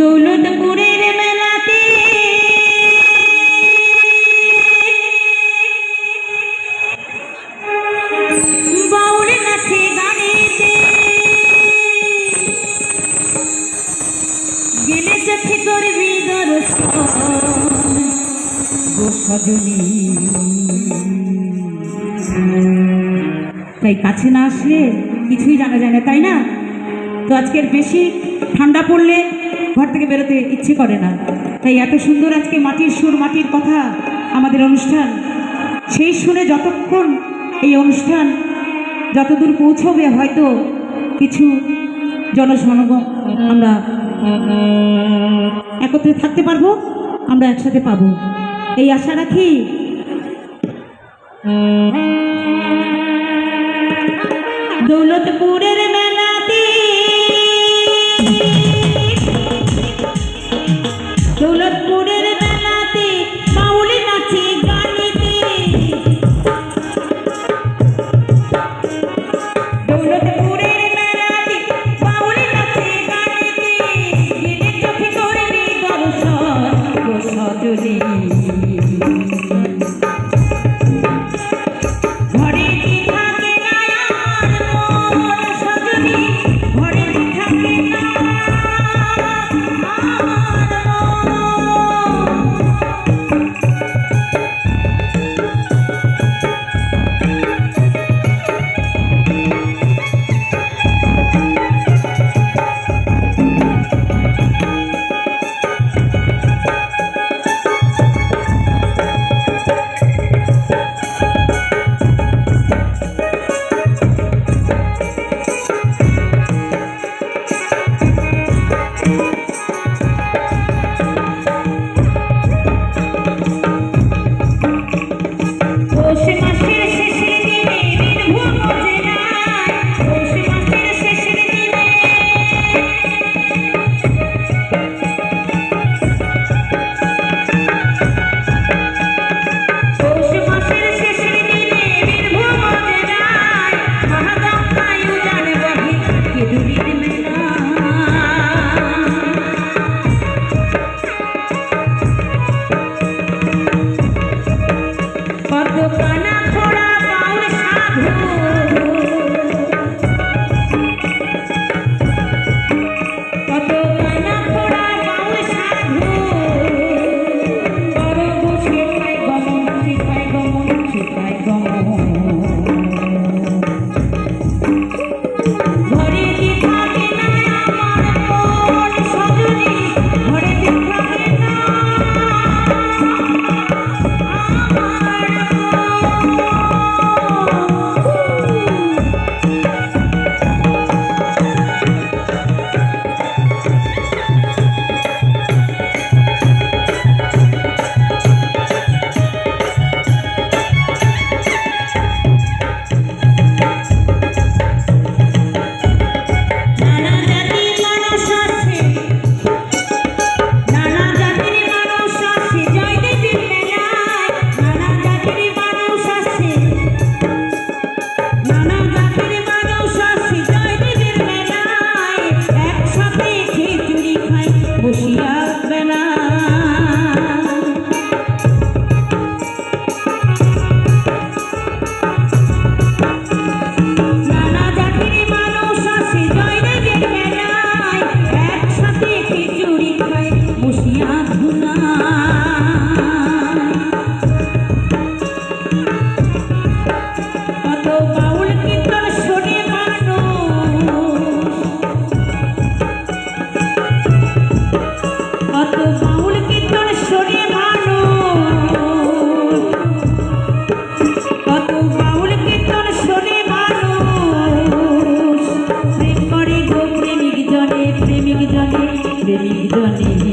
দৌলতপুরের মেলাতে বাউল নাচে গানেতে গেলে চোখে করবি দর্শন গো সজনী। তাই কাছে না আসলে কিছুই জানা যায় না, তাই না? তো আজকের বেশি ঠান্ডা পড়লে ঘর থেকে বেরোতে ইচ্ছে করে না, তাই এত সুন্দর আজকে মাটির সুর মাটির কথা আমাদের অনুষ্ঠান। সেই শুনে যতক্ষণ এই অনুষ্ঠান যতদূর পৌঁছবে হয়তো কিছু জনসমাগম আমরা একত্রে থাকতে পারবো, আমরা একসাথে পাবো এই আশা রাখি। দৌলতপুরের মেলাতে দৌলতপুরের মেলাতে বাউল নাচে গানেতে দৌলতপুরের মেলাতে বাউল নাচে গানেতে গেলে চোখে করবি দর্শন গো সজনী। প্রেমিক জনে